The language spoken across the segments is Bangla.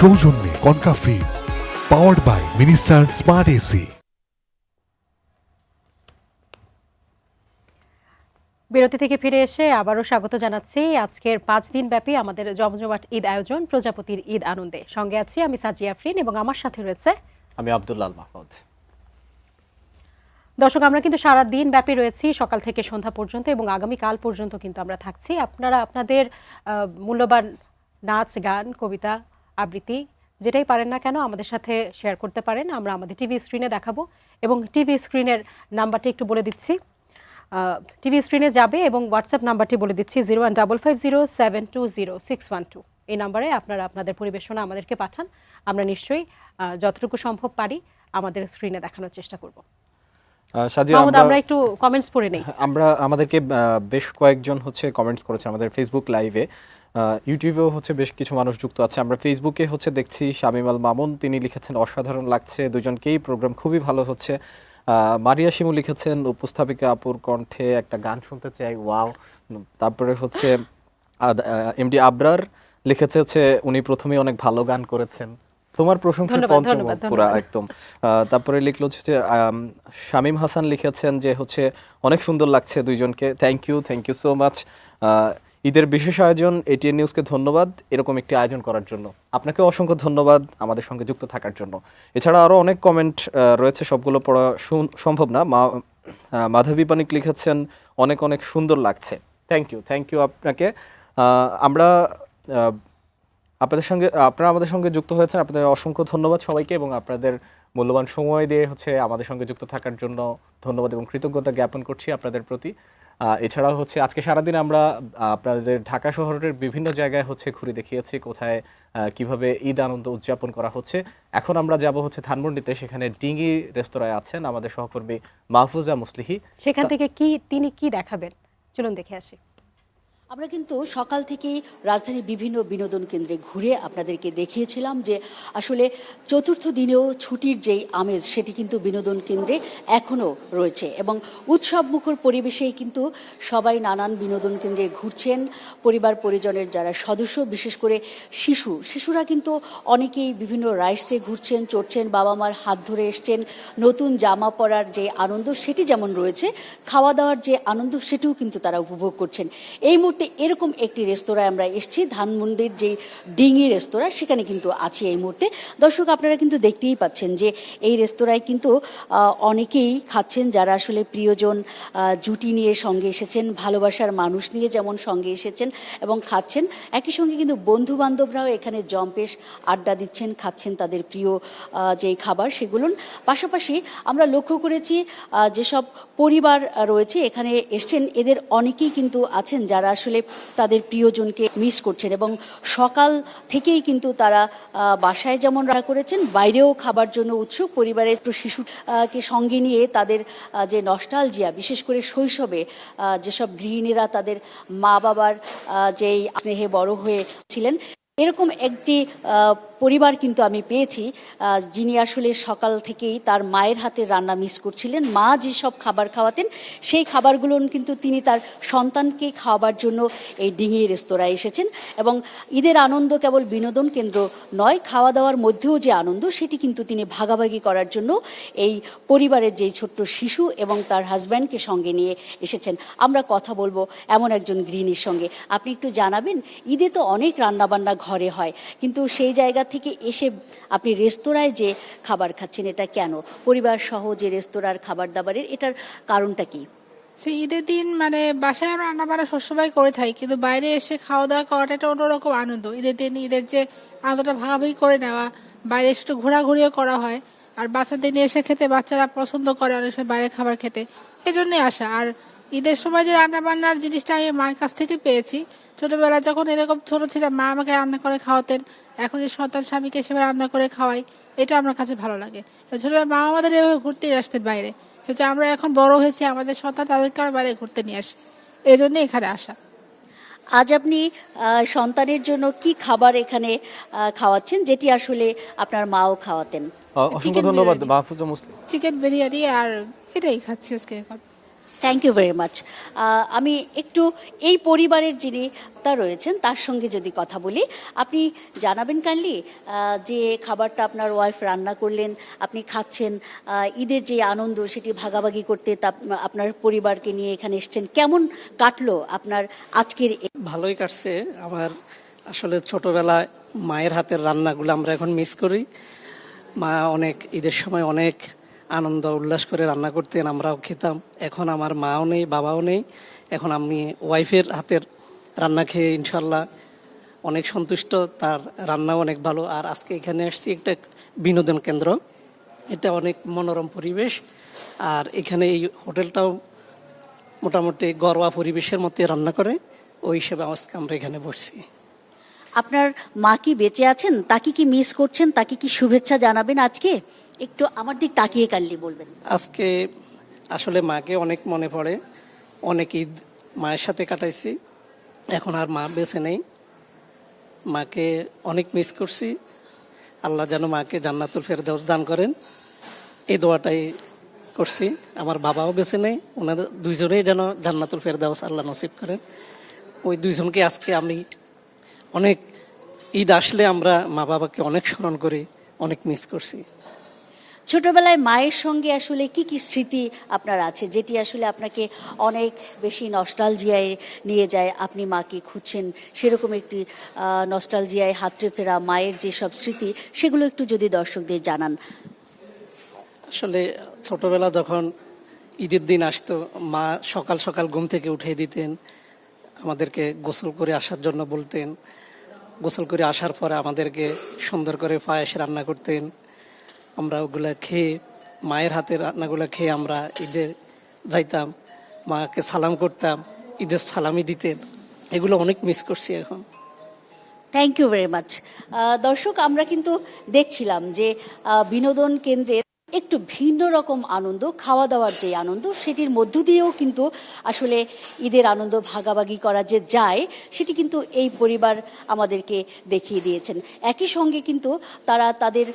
সৌজন্যে Konka fridge, powered by Minister smart AC. বিরতি থেকে ফিরে এসে আবারও স্বাগত জানাচ্ছি আজকের 5 দিন ব্যাপী আমাদের জমজমাট ঈদ আয়োজন প্রজাপতির ঈদ আনন্দে। সঙ্গে আছি আমি সাজিয়া আফরিন এবং আমার সাথে রয়েছে আমি আব্দুল্লাহ মাহমুদ। দর্শক, আমরা কিন্তু সারা দিন ব্যাপী রয়েছি, সকাল থেকে সন্ধ্যা পর্যন্ত এবং আগামীকাল পর্যন্ত কিন্তু আমরা থাকছি। আপনারা আপনাদের মূল্যবান নাচ, গান, কবিতা, আবৃত্তি যেটাই পারেন না কেন আমাদের সাথে শেয়ার করতে পারেন। আমরা আমাদের টিভি স্ক্রিনে দেখাবো এবং টিভি স্ক্রিনের নাম্বারটি একটু বলে দিচ্ছি। টিভি স্ক্রিনে যাবে এবং হোয়াটসঅ্যাপ নাম্বারটি বলে দিচ্ছি 01550720612। এই নাম্বারে আপনারা আপনাদের পরিবেশনা আমাদেরকে পাঠান। আমরা নিশ্চয়ই যতটুকু সম্ভব পারি আমাদের স্ক্রিনে দেখানোর চেষ্টা করব। আমরা একটু কমেন্টস পড়ে নেই। আমাদেরকে বেশ কয়েকজন কমেন্টস করেছে আমাদের ফেসবুক লাইভে। ইউটিউবেও বেশ কিছু মানুষ যুক্ত আছে। আমরা ফেসবুকে দেখছি শামিম আল মামুন, তিনি লিখেছেন অসাধারণ লাগছে দুজনকেই, প্রোগ্রাম খুবই ভালো হচ্ছে। মারিয়া শিমু লিখেছেন উপস্থাপিকা আপুর কণ্ঠে একটা গান শুনতে চাই, ওয়াও। তারপরে এমডি আবরার লিখেছে উনি প্রথমেই অনেক ভালো গান করেছেন, তোমার প্রশংসা পঞ্চমুখ পুরা একদম। তারপরে লিখলো শামীম হাসান লিখেছেন যে অনেক সুন্দর লাগছে দুইজনকে, থ্যাংক ইউ সো মাচ। ঈদের বিশেষ আয়োজন, এটিএন নিউজকে ধন্যবাদ এরকম একটি আয়োজন করার জন্য। আপনাকে অসংখ্য ধন্যবাদ আমাদের সঙ্গে যুক্ত থাকার জন্য। এছাড়া আরও অনেক কমেন্ট রয়েছে, সবগুলো পড়া সম্ভব না। মাধবী পানিক লিখেছেন অনেক অনেক সুন্দর লাগছে, থ্যাংক ইউ আপনাকে। আমরা আপনারা আমাদের সঙ্গে যুক্ত হয়েছেন, আপনাদের অসংখ্য ধন্যবাদ সবাইকে এবং আপনাদের মূল্যবান সময় দিয়ে আমাদের সঙ্গে যুক্ত থাকার জন্য ধন্যবাদ এবং কৃতজ্ঞতা জ্ঞাপন করছি আপনাদের প্রতি। এছাড়াও আজকে সারাদিন আমরা আপনাদের ঢাকা শহরের বিভিন্ন জায়গায় ঘুরে দেখিয়েছি কোথায় কিভাবে ঈদ আনন্দ উদযাপন করা হচ্ছে। এখন আমরা যাব ধানমন্ডিতে, সেখানে ডিঙ্গি রেস্তোরাঁয় আছেন আমাদের সহকর্মী মাহফুজা মুসলিহি। সেখান থেকে তিনি কি দেখাবেন চলুন দেখে আসি। আমরা কিন্তু সকাল থেকেই রাজধানীর বিভিন্ন বিনোদন কেন্দ্রে ঘুরে আপনাদেরকে দেখিয়েছিলাম যে আসলে চতুর্থ দিনেও ছুটির যেই আমেজ সেটি কিন্তু বিনোদন কেন্দ্রে এখনও রয়েছে এবং উৎসবমুখর পরিবেশেই কিন্তু সবাই নানান বিনোদন কেন্দ্রে ঘুরছেন। পরিবার পরিজনের যারা সদস্য, বিশেষ করে শিশুরা কিন্তু অনেকেই বিভিন্ন রাইডসে ঘুরছেন, চড়ছেন, বাবা মার হাত ধরে এসছেন। নতুন জামা পরার যে আনন্দ সেটি যেমন রয়েছে, খাওয়া দাওয়ার যে আনন্দ সেটিও কিন্তু তারা উপভোগ করছেন। এই মুহূর্তে এরকম একটি রেস্তোরাঁয় আমরা এসেছি, ধানমন্ডির যে ডিঙ্গি রেস্তোরাঁ, সেখানে কিন্তু আছি এই মুহূর্তে। দর্শক, আপনারা কিন্তু দেখতেই পাচ্ছেন যে এই রেস্তোরাঁয় কিন্তু অনেকেই খাচ্ছেন যারা আসলে প্রিয়জন জুটি নিয়ে সঙ্গে এসেছেন, ভালোবাসার মানুষ নিয়ে যেমন সঙ্গে এসেছেন এবং খাচ্ছেন। একই সঙ্গে কিন্তু বন্ধু বান্ধবরাও এখানে জম্পেশ আড্ডা দিচ্ছেন, খাচ্ছেন তাদের প্রিয় যেই খাবার সেগুলো। পাশাপাশি আমরা লক্ষ্য করেছি যেসব পরিবার রয়েছে এখানে এসছেন, এদের অনেকেই কিন্তু আছেন যারা আসলে তাদের প্রিয়জনকে মিস করছেন এবং সকাল থেকেই কিন্তু তারা বাসায় যেমন রান্না করেছেন, বাইরেও খাবার জন্য উৎসুক। পরিবারের একটু শিশুকে সঙ্গে নিয়ে তাদের যে নস্টালজিয়া, বিশেষ করে শৈশবে যেসব গৃহিণীরা তাদের মা বাবার যেই স্নেহে বড় হয়েছিলেন, এরকম একটি পরিবার কিন্তু আমি পেয়েছি যিনি আসলে সকাল থেকেই তার মায়ের হাতে রান্না মিস করছিলেন। মা যেসব খাবার খাওয়াতেন সেই খাবারগুলো কিন্তু তিনি তার সন্তানকে খাওয়াবার জন্য এই ডিঙ্গি রেস্তোরাঁয় এসেছেন এবং ঈদের আনন্দ কেবল বিনোদন কেন্দ্র নয়, খাওয়া দাওয়ার মধ্যেও যে আনন্দ সেটি কিন্তু তিনি ভাগাভাগি করার জন্য এই পরিবারের যেই ছোট্ট শিশু এবং তার হাজব্যান্ডকে সঙ্গে নিয়ে এসেছেন। আমরা কথা বলবো এমন একজন গৃহিণীর সঙ্গে। আপনি একটু জানাবেন, ঈদে তো অনেক রান্নাবান্না ঘরে হয়, কিন্তু সেই জায়গা থেকে এসে আপনি রেস্তোরাঁয় যে খাবার খাচ্ছেন এটা কেন? পরিবার সহ যে রেস্তোরাঁর খাবার দাবারের এটার কারণটা কি? ঈদের দিন বাসায় আমরা রান্না বান্না সবসময় করে থাকি, কিন্তু বাইরে এসে খাওয়া দাওয়া করাটা একটা অন্যরকম আনন্দ। ঈদের দিন ঈদের যে আনন্দটা ভাগাভাগি করে নেওয়া, বাইরে একটু ঘোরাঘুরিও করা হয়। আর বাচ্চাদের নিয়ে এসে খেতে বাচ্চারা পছন্দ করে অনেক সময় বাইরে খাবার খেতে, এই জন্যই আসা। আর ঈদের সময় যে রান্না বান্নার জিনিসটা আমি মার কাছ থেকে পেয়েছি। ছোটবেলা যখন এরকম ছোট ছিলাম মা আমাকে রান্না করে খাওয়াতেন, এখন যে সন্তান স্বামীকে সেভাবে রান্না করে খাওয়াই, এটা আমার কাছে ভালো লাগে। ছোটবেলা মা আমাদের এভাবে ঘুরতে আসতেন বাইরে, আমরা এখন বড় হয়েছি, আমাদের সন্তান তাদেরকে আমরা বাইরে ঘুরতে নিয়ে আসি, এই জন্য এখানে আসা। আজ আপনি সন্তানের জন্য কি খাবার এখানে খাওয়াচ্ছেন যেটি আসলে আপনার মাও খাওয়াতেন? অসংখ্য ধন্যবাদ মাহফুজা মুসলিম। চিকেন বিরিয়ানি আর এটাই খাচ্ছি আজকে এখন। Thank you very much. আমি একটু এই পরিবারের যিনি তা রয়েছেন তার সঙ্গে যদি কথা বলি, আপনি জানাবেন কাইন্ডলি যে খাবারটা আপনার ওয়াইফ রান্না করলেন, আপনি খাচ্ছেন, ঈদের যে আনন্দ সেটি ভাগাভাগি করতে আপনার পরিবারকে নিয়ে এখানে এসেছেন, কেমন কাটলো আপনার আজকের ভালোই কাটছে। আমার আসলে ছোটবেলায় মায়ের হাতের রান্নাগুলো আমরা এখন মিস করি। মা অনেক ঈদের সময় অনেক আনন্দ উল্লাস করে রান্না করতেন, আমরাও খেতাম। এখন আমার মাও নেই, বাবাও নেই। এখন আমি ওয়াইফের হাতের রান্না খেয়ে ইনশাল্লাহ অনেক সন্তুষ্ট, তার রান্নাও অনেক ভালো। আর আজকে এখানে আসছি একটা বিনোদন কেন্দ্র, এটা অনেক মনোরম পরিবেশ। আর এখানে এই হোটেলটাও মোটামুটি ঘরোয়া পরিবেশের মধ্যে রান্না করে, ওই হিসেবে আজকে আমরা এখানে বসছি। আপনার মা কি বেঁচে আছেন? তাকে কি মিস করছেন? তাকে কি শুভেচ্ছা জানাবেন আজকে? একটু আমার দিক তাকিয়ে কাইন্ডলি বলবেন। আজকে আসলে মাকে অনেক মনে পড়ে, অনেক ঈদ মায়ের সাথে কাটাইছি, এখন আর মা বেঁচে নেই। মাকে অনেক মিস করছি। আল্লাহ যেন মাকে জান্নাতুল ফেরদাউস দান করেন, এই দোয়াটাই করছি। আমার বাবাও বেঁচে নেই, ওনাদের দুইজনেই যেন জান্নাতুল ফেরদাউস আল্লাহ নসিব করেন। ওই দুইজনকে আজকে আমি অনেক, ঈদ আসলে আমরা মা বাবাকে অনেক স্মরণ করি, অনেক মিস করছি। ছোটবেলায় মায়ের সঙ্গে আসলে কি কি স্মৃতি আপনার আছে যেটি আসলে আপনাকে অনেক বেশি নস্টালজিয়ায় নিয়ে যায়? আপনি মাকে খুঁজছেন, সেরকম একটি নস্টালজিয়ায় হাতড়ে ফেরা মায়ের যেসব স্মৃতি, সেগুলো একটু যদি দর্শকদের জানান। আসলে ছোটবেলা যখন ঈদের দিন আসতো, মা সকাল সকাল ঘুম থেকে উঠিয়ে দিতেন, আমাদেরকে গোসল করে আসার জন্য বলতেন। গোসল করে আসার পরে আমাদেরকে সুন্দর করে পায়েস রান্না করতেন, আমরা ওগুলা খেয়ে, মায়ের হাতের রান্নাগুলো খেয়ে আমরা ঈদে যাইতাম, মাকে সালাম করতাম, ঈদের সালামি দিতেন। এগুলো অনেক মিস করছি এখন। Thank you very much. দর্শক, আমরা কিন্তু দেখছিলাম যে বিনোদন কেন্দ্রের একটু ভিন্ন রকম আনন্দ, খাওয়া দাওয়ার যে আনন্দ, সেটির মধ্য দিয়েও কিন্তু আসলে ঈদের আনন্দ ভাগাভাগি করা যে যায়, সেটি কিন্তু এই পরিবার আমাদেরকে দেখিয়ে দিয়েছেন। একই সঙ্গে কিন্তু তারা তাদের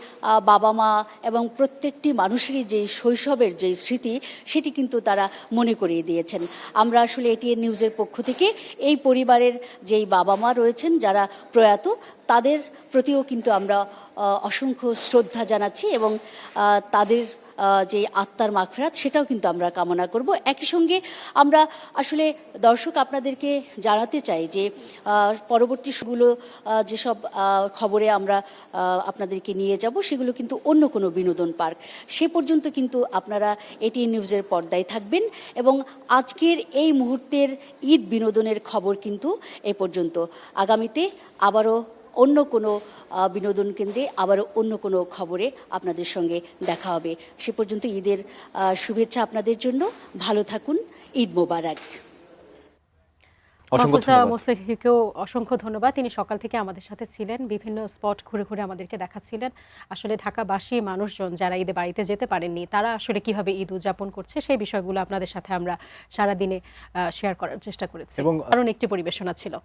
বাবা মা এবং প্রত্যেকটি মানুষেরই যে শৈশবের যে স্মৃতি, সেটি কিন্তু তারা মনে করিয়ে দিয়েছেন। আমরা আসলে এটিএন নিউজের পক্ষ থেকে এই পরিবারের যেই বাবা মা রয়েছেন যারা প্রয়াত, তাদের প্রতিও কিন্তু আমরা অসংখ্য শ্রদ্ধা জানাচ্ছি এবং তাদের যে আত্মার মাগফিরাত সেটাও কিন্তু আমরা কামনা করব। একই সঙ্গে আমরা আসলে দর্শক আপনাদেরকে জানাতে চাই যে পরবর্তী সেগুলো যেসব খবরে আমরা আপনাদেরকে নিয়ে যাব, সেগুলো কিন্তু অন্য কোনো বিনোদন পার্ক। সে পর্যন্ত কিন্তু আপনারা এটিএন নিউজের পর্দায় থাকবেন এবং আজকের এই মুহূর্তের ঈদ বিনোদনের খবর কিন্তু এ পর্যন্ত। আগামীতে আবারও অন্য কোনো বিনোদন কেন্দ্রে, আবারও অন্য কোনো খবরে আপনাদের সঙ্গে দেখা হবে। সে পর্যন্ত ঈদের শুভেচ্ছা আপনাদের জন্য। ভালো থাকুন, ঈদ মোবারক। মাহফুজা মোস্তাকিকেও অসংখ্য ধন্যবাদ। তিনি সকাল থেকে আমাদের সাথে ছিলেন, বিভিন্ন স্পট ঘুরে ঘুরে আমাদেরকে দেখাচ্ছিলেন। আসলে ঢাকাবাসী মানুষজন যারা ঈদে বাড়িতে যেতে পারেননি, তারা আসলে কিভাবে ঈদ উদযাপন করছে সেই বিষয়গুলো আপনাদের সাথে আমরা সারাদিনে শেয়ার করার চেষ্টা করেছি এবং কারণ একটি পরিবেশনা ছিল।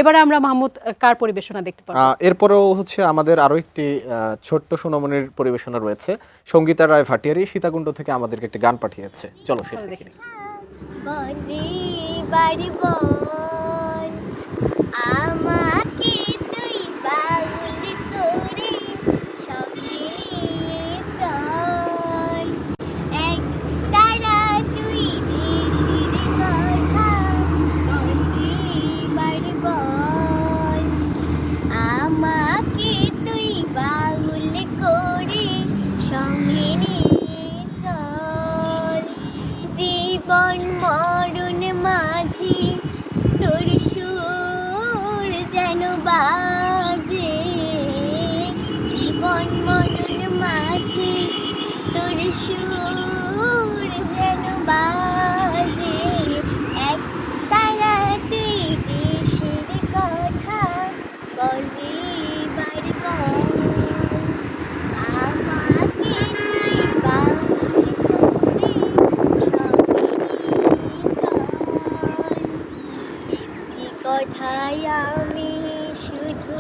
এবারে আমরা মাহমুদ কার পরিবেশনা দেখতে পাবো? এরপরেও হচ্ছে আমাদের আরো একটি ছোট্ট সোনামণির পরিবেশনা রয়েছে। সঙ্গীতা রায় ভাটিয়ারি সীতাকুণ্ড থেকে আমাদেরকে একটি গান পাঠিয়েছে, চলো সেটা দেখি। বাড়ি বল আমাকে তুই পাগল করে সঙ্গে নিয়ে চল, এক তারা তুই দেশের কথা বলবি বাড়ি বল আমাকে তুই পাগল করে সঙ্গে নিয়ে চল, জীবন মরণ মাঝি তোর সুর যেন বাজে, জীবন মরণ মাঝি তোর সুর যেন বাজে, এক তারা তুই দেশের কথা বলবি বাড়ি বল আমাকে তুই বাড়ি করে সঙ্গে নিয়ে চল, একটি কথাই আমি শুধু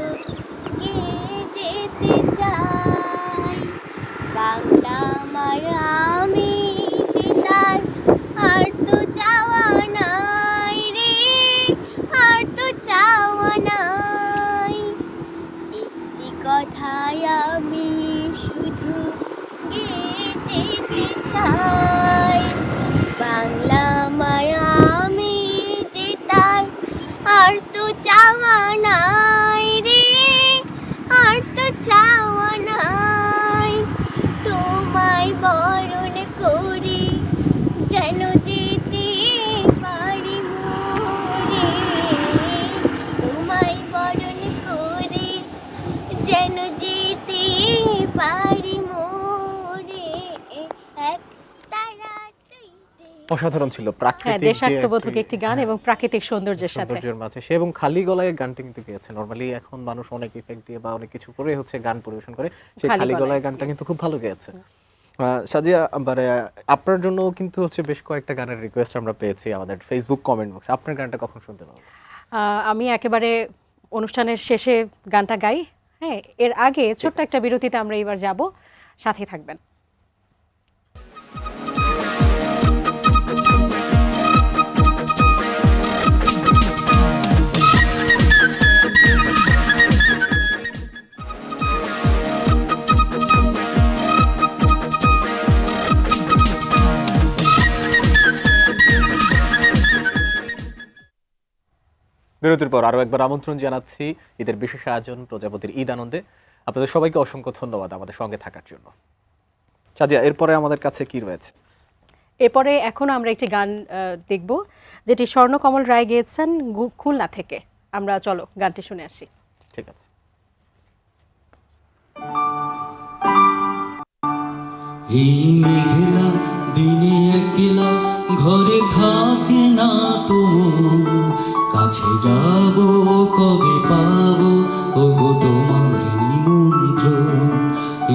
গেয়ে যেতে চাই, বাংলা আমার আমি যে তার আর তো অসাধারণ ছিল, হ্যাঁ, প্রাকৃতিক যে দেশাত্মবোধক একটি গান এবং প্রাকৃতিক সৌন্দর্যের সাথে। সৌন্দর্যের মাঝে সে এবং খালি গলায় গানটা কিন্তু গেয়েছে। নরমালি এখন মানুষ অনেক ইফেক্ট দিয়ে বা অনেক কিছু করে হচ্ছে গান পরিবেশন করে, সেই খালি খালি গলায় গলায় গানটা কিন্তু খুব ভালো গেয়েছে। সাজিয়া, আপনার জন্য কিন্তু হচ্ছে বেশ কয়েকটা গানের রিকোয়েস্ট আমরা পেয়েছি আমাদের ফেসবুক কমেন্ট বক্সে। আপনার গানটা কখন শুনতে পাবো? আমি একেবারে অনুষ্ঠানের শেষে গানটা গাই। হ্যাঁ, এর আগে ছোট্ট একটা বিরতিতে আমরা এবার যাব, সাথে থাকবেন। বিরতির পর আরো একবার আমন্ত্রণ জানাচ্ছি ঈদের বিশেষ আয়োজন প্রজাপতির ঈদ আনন্দে। আপনাদের সবাইকে অসংখ্য ধন্যবাদ আমাদের সঙ্গে থাকার জন্য। সাজিয়া, এরপরে আমাদের কাছে কি রয়েছে? এরপরে এখন আমরা একটি গান দেখব, যেটি স্বর্ণকমল রায় গেয়েছেন খুলনা থেকে। আমরা চলো গানটি শুনে আসি। ঠিক আছে। এই মেঘলা দিনে একলা ঘরে থাকে না তুমুল, কাছে যাব কবে পাবো ওগো তোমার নিমন্ত্রণ।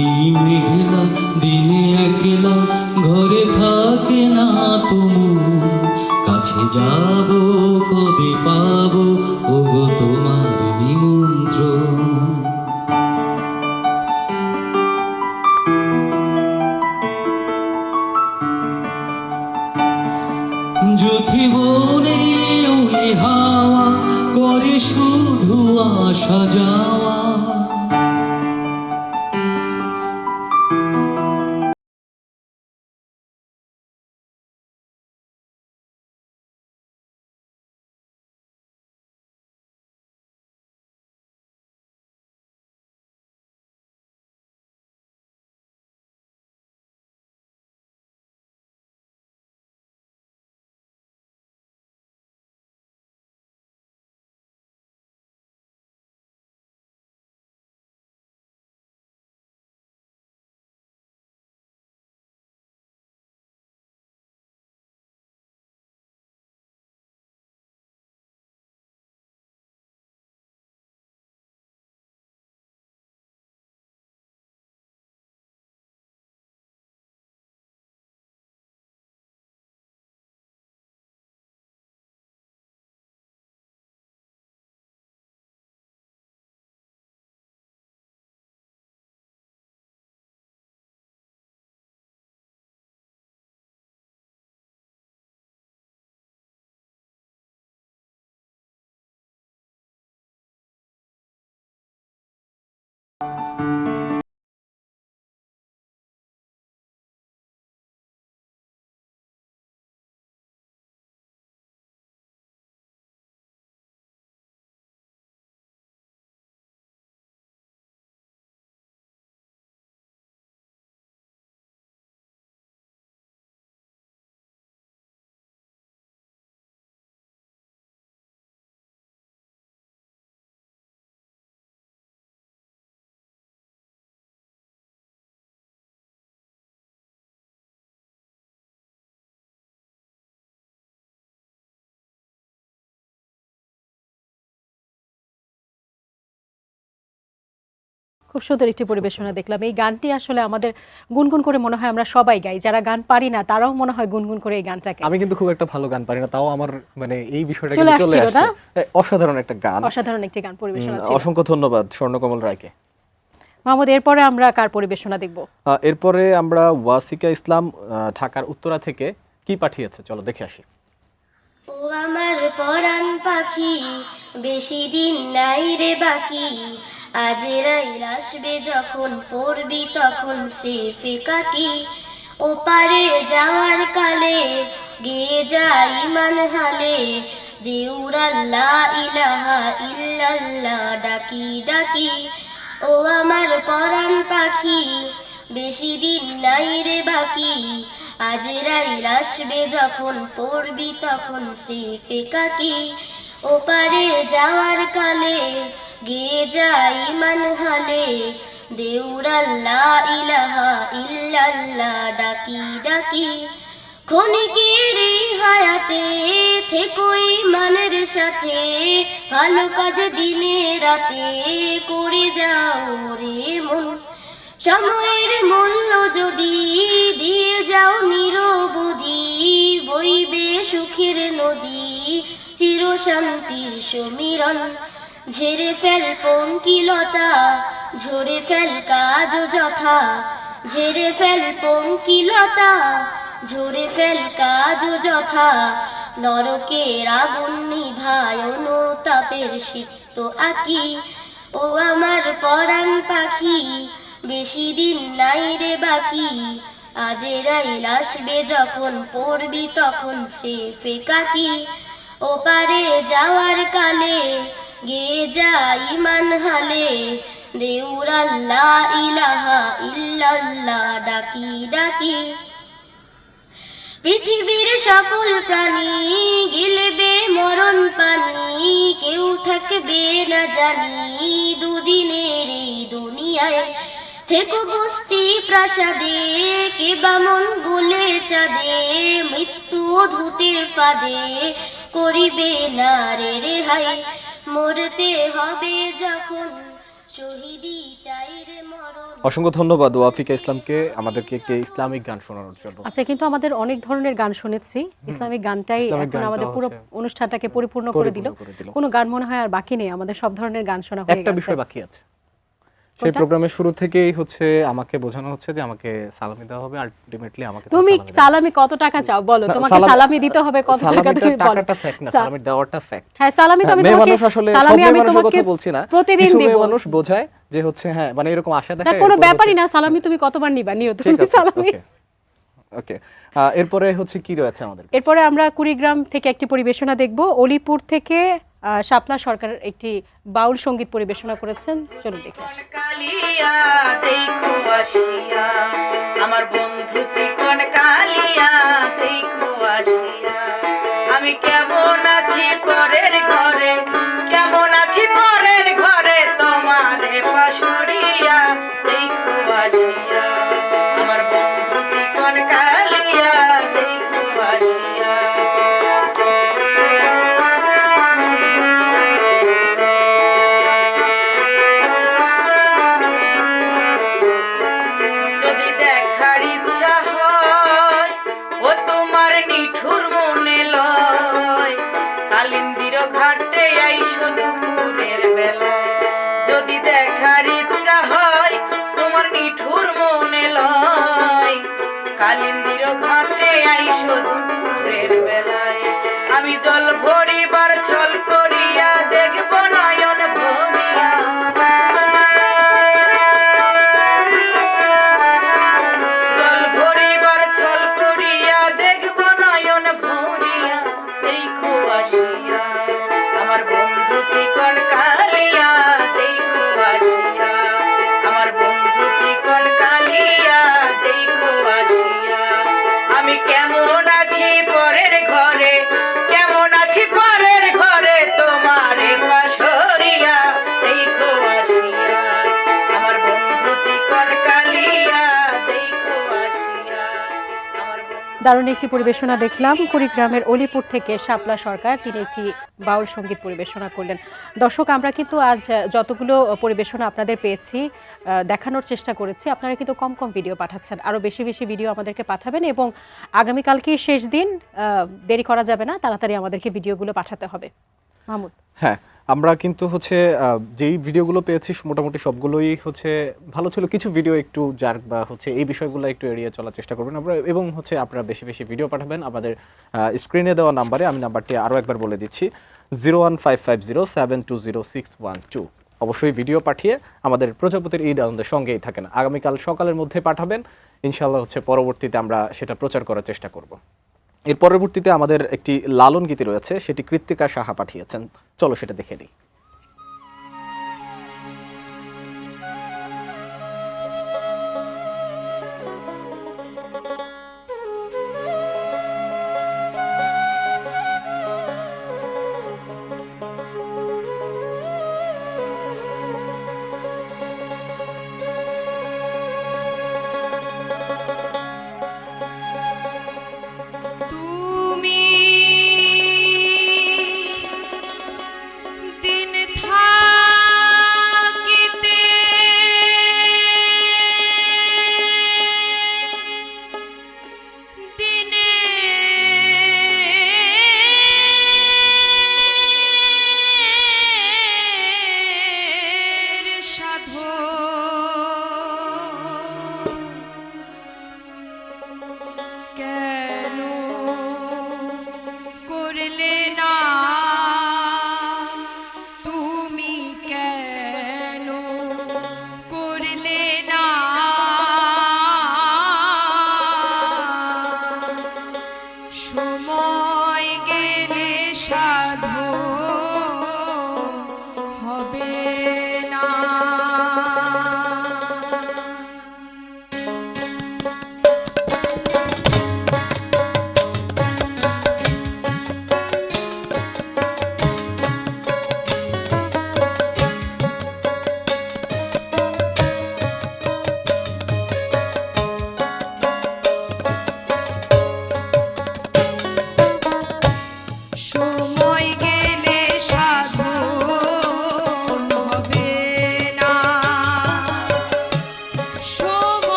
এই মেঘলা দিনে একলা ঘরে থাকে না তুমুল, কাছে যাব কবে পাবো ওগো তোমার নিমন্ত্রণ। যদি বনে ওই হাওয়া করে শুধু আসা যাওয়া, খুব সুন্দর একটি পরিবেশনা দেখলাম। এই গানটি আসলে আমাদের গুনগুন করে মনে হয় আমরা সবাই গাই, যারা গান পারি না তারাও মনে হয় গুনগুন করে এই গানটাকে। আমি কিন্তু খুব একটা ভালো গান পারি না, তাও আমার মানে এই বিষয়টা চলে কিন্তু চলে আসছিল না? আসছে। অসাধারণ একটা গান, অসাধারণ একটি গান পরিবেশনা ছিল। অসংখ্য ধন্যবাদ স্বর্ণকমল রায়কে। মাহমুদ, এরপরে আমরা কার পরিবেশনা দেখব? এরপরে আমরা ওয়াসিকা ইসলাম ঢাকার উত্তরা থেকে কি পাঠিয়েছে, চলো দেখে আসি। ও আমার পরাণ পাখি, বেশি দিন নাই রে বাকি, আজ রাইল আসবে যখন পড়বি তখন সে ফেকাকি, ও পারে যাওয়ার কালে গেয়ে যাই মান হালে, দেউরা লা ইলাহা ইল্লাল্লাহ ডাকি ডাকি। ও আমার পরাণ পাখি, বেশি দিন নাই রে বাকি, আজ রাইল আসবে যখন পড়বি তখন সে ফেকাকি, ও পারে যাওয়ার কালে গেয়ে যাই মান হালে, দেউরা লা ইলাহা ইল্লাল্লাহ ডাকি ডাকি। ক্ষণিকের এই হায়াতে থেকোই মানের সাথে, ভালো কাজ দিনে রাতে করে যাও রে মন। সময়ের মূল্য যদি দিয়ে যাও নিরবধি, বইবে সুখের নদী চির শান্তির সমীরণ। ঝেড়ে ফেল পঙ্কিলতা, ঝরে ফেল কাজ যথা, ঝেড়ে ফেল পঙ্কিলতা, ঝরে ফেল কাজ যথা। নরকের আগুন নিভায় অনুতাপের সিক্ত আঁকি, ও আমার পরাণ পাখি বেশি দিন নাই রে বাকি। আজেরাইল আসবে যখন পড়বি তখন সে ফেকাকি, ও পারে যাওয়ার কালে গেয়ে যা ইমান হালে, দেউর আল্লাহ ইলাহা ইল্লাল্লাহ ডাকি ডাকি। পৃথিবীর সকল প্রাণী গিলবে মরণ পানি, কেউ থাকবে না জানি দুদিনের এই দুনিয়ায়। থেকো বস্তি প্রাসাদে, কে বামন গোলে চাঁদে, মৃত্যু ধূতের ফাঁদে করিবে না রে রেহাই। মরতে হবে যখন শহীদি চাই রে মরণ। অসংখ্য ধন্যবাদ ওয়াফিকা ইসলামকে আমাদেরকে একটি ইসলামিক গান শোনানোর জন্য। আচ্ছা, কিন্তু আমাদের অনেক ধরনের গান শুনেছি, ইসলামিক গানটাই এখন আমাদের পুরো অনুষ্ঠানটাকে পরিপূর্ণ করে দিল। কোনো গান মনে হয় আর বাকি নেই, আমাদের সব ধরনের গান শোনা হয়ে গেছে। একটা বিষয় বাকি আছে, সেই প্রোগ্রামের শুরু থেকেই হচ্ছে আমাকে বোঝানো হচ্ছে যে আমাকে সালামি দেওয়া হবে, আলটিমেটলি আমাকে তুমি সালামি কত টাকা চাও বলো, তোমাকে সালামি দিতে হবে কত টাকা, তুমি বলো। টাকাটা ফ্যাক্ট না, সালামি দেওয়াটা ফ্যাক্ট। হ্যাঁ, সালামি তো আমি মেয়ে তোমাকে মানুষ আসলে সালামি আমি তোমাকে তোমাকে কথা বলছি না, প্রতিদিন কিছু দেব। মেয়ে মানুষ বোঝায় যে হচ্ছে হ্যাঁ মানে এরকম আশা না, দেখায়, কোনো ব্যাপারই না, সালামি তুমি কতবার নিবা নিও তুমি সালামি। ওকে, এরপরে হচ্ছে কি রয়েছে আমাদের? এরপরে আমরা কুড়িগ্রাম থেকে একটি পরিবেশনা দেখব। অলিপুর থেকে শাপলা সরকার একটি বাউল সঙ্গীত পরিবেশনা করেছেন, চলুন দেখে আসি। কালিয়া দেখো আসিয়া, আমার বন্ধু চিকন কালিয়া দেখো আসিয়া। আমি কেমন আছি পরের ঘরে, কেমন আছি পরের ঘরে, তোমারে পাশরিয়া দেখো আসিয়া। আমার বন্ধু চিকন কালিয়া দেখো আসিয়া। যদি দেখার ইচ্ছা হয় ও তোমার নিঠুর মনে লয়, কালিন্দির ঘাটে আইসো দুপুরের বেলায়। যদি দেখার ইচ্ছা হয় তোমার নিঠুর মনে লয়, কালিন্দির ঘাটে আইসো দুপুরের বেলায়। আমি জল ভরিবার ছল করিয়া দেখব নয়ন ভরিয়া, জল ভরিবার ছল করিয়া দেখব নয়ন ভরিয়া দেখো আসিয়া। আমার বন্ধু চিকন কালিয়া দেখো আসিয়া, আমার বন্ধু চিকন কালিয়া দেখো আসিয়া। আমি কেমন আছি পরের ঘরে, কেমন আছি পরের ঘরে, তোমারে পাশরিয়া দেখো আসিয়া। আমার বন্ধু চিকন কালিয়া দেখো আসিয়া। আমার বন্ধু দারুণ একটি পরিবেশনা দেখলাম কুড়িগ্রামের অলিপুর থেকে শাপলা সরকার, তিনি একটি বাউল সঙ্গীত পরিবেশনা করলেন। দর্শক, আমরা কিন্তু আজ যতগুলো পরিবেশনা আপনাদের পেয়েছি দেখানোর চেষ্টা করেছি, আপনারা কিন্তু কম কম ভিডিও পাঠাচ্ছেন, আরও বেশি বেশি ভিডিও আমাদেরকে পাঠাবেন এবং আগামীকালকে শেষ দিন, দেরি করা যাবে না, তাড়াতাড়ি আমাদেরকে ভিডিওগুলো পাঠাতে হবে। মাহমুদ? হ্যাঁ, আমরা কিন্তু হচ্ছে যেই ভিডিওগুলো পেয়েছি মোটামুটি সবগুলোই হচ্ছে ভালো ছিল। কিছু ভিডিও একটু জার্ক বা হচ্ছে এই বিষয়গুলো একটু এড়িয়ে চলার চেষ্টা করবেন আমরা, এবং হচ্ছে আপনারা বেশি বেশি ভিডিও পাঠাবেন আমাদের স্ক্রিনে দেওয়া নাম্বারে। আমি নাম্বারটি আরও একবার বলে দিচ্ছি, 01550720612। অবশ্যই ভিডিও পাঠিয়ে আমাদের প্রজাপতির ঈদ আনন্দের সঙ্গেই থাকেন। আগামীকাল সকালের মধ্যে পাঠাবেন, ইনশাআল্লাহ হচ্ছে পরবর্তীতে আমরা সেটা প্রচার করার চেষ্টা করব। এর পরবর্তীতে আমাদের একটি লালন গীতি রয়েছে, সেটি কৃত্তিকা সাহা পাঠিয়েছেন, চলো সেটা দেখে নিই।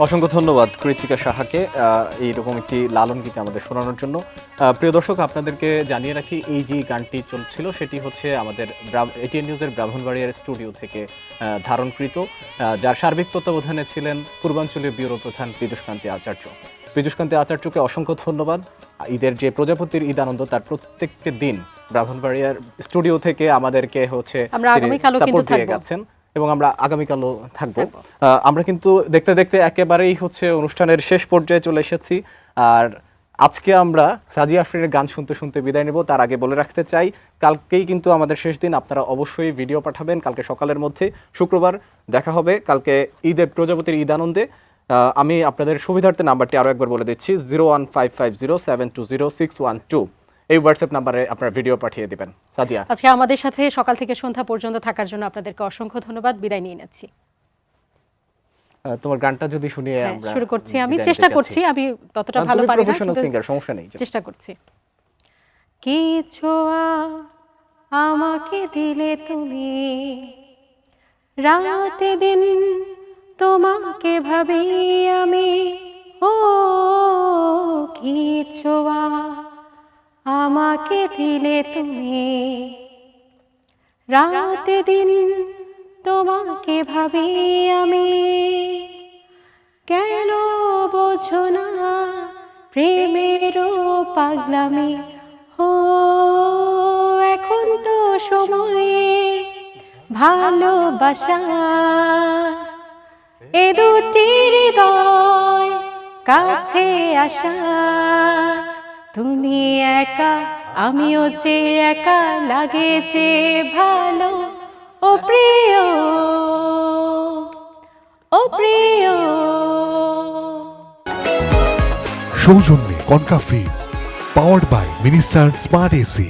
অসংখ্য ধন্যবাদ কৃতিকা সাহাকে এইরকম একটি লালন গীতি আমাদের শোনানোর জন্য। প্রিয় দর্শক, আপনাদেরকে জানিয়ে রাখি এই যে গানটি চলছিল সেটি হচ্ছে আমাদের এটিএন নিউজের ব্রাহ্মণবাড়িয়ার স্টুডিও থেকে ধারণকৃত, যার সার্বিক তত্ত্বাবধানে ছিলেন পূর্বাঞ্চলীয় ব্যুরো প্রধান পীযূষকান্তি আচার্য। পীযূষকান্তি আচার্যকে অসংখ্য ধন্যবাদ। ঈদের যে প্রজাপতির ঈদ আনন্দ তার প্রত্যেকটি দিন ব্রাহ্মণবাড়িয়ার স্টুডিও থেকে আমাদেরকে হচ্ছে আমরা আগামীকালও কিন্তু সাপোর্ট দিয়ে থাকবো। গেছেন এবং আমরা আগামীকালও থাকবো। আমরা কিন্তু দেখতে দেখতে একেবারেই হচ্ছে অনুষ্ঠানের শেষ পর্যায়ে চলে এসেছি। আর আজকে আমরা সাজিয়া আফরিনের গান শুনতে শুনতে বিদায় নেব। তার আগে বলে রাখতে চাই, কালকেই কিন্তু আমাদের শেষ দিন। আপনারা অবশ্যই ভিডিও পাঠাবেন কালকে সকালের মধ্যে। শুক্রবার দেখা হবে কালকে ঈদের প্রজাপতির ঈদ আনন্দে। আমি আপনাদের সুবিধার্থে নাম্বারটি আরও একবার বলে দিচ্ছি, 01550720612। এই হোয়াটসঅ্যাপ নাম্বারে আপনারা ভিডিও পাঠিয়ে দিবেন। সাজিয়া, আজকে আমাদের সাথে সকাল থেকে সন্ধ্যা পর্যন্ত থাকার জন্য আপনাদেরকে অসংখ্য ধন্যবাদ। বিদায় নিয়ে নিচ্ছি। তোমার গানটা যদি শুনিয়ে হ্যাঁ, আমরা শুরু করছি। আমি বিদায় চেষ্টা নিতে করছি, চাচ্ছি। আমি ততটা ভালো পারি না, প্রফেশনাল কিন্তু সিঙ্গার, সমস্যা নেই। চেষ্টা করছি। কিছু আমাকে দিলে তুমি, রাতে দিন তোমাকে ভাবি আমি। ও কিছু আমাকে দিলে তুমি, রাতে দিন তোমাকে ভাবি আমি। কেন বোঝো না প্রেমেরও পাগলামি? ও এখন তো সময়ে ভালোবাসা, এ দুটি হৃদয় কাছে আসা। তুমি একা আমিও যে একা, লাগে যে ভালো। ও প্রিয়, ও প্রিয়। সৌজন্যে Konka fridge, powered by Minister smart AC.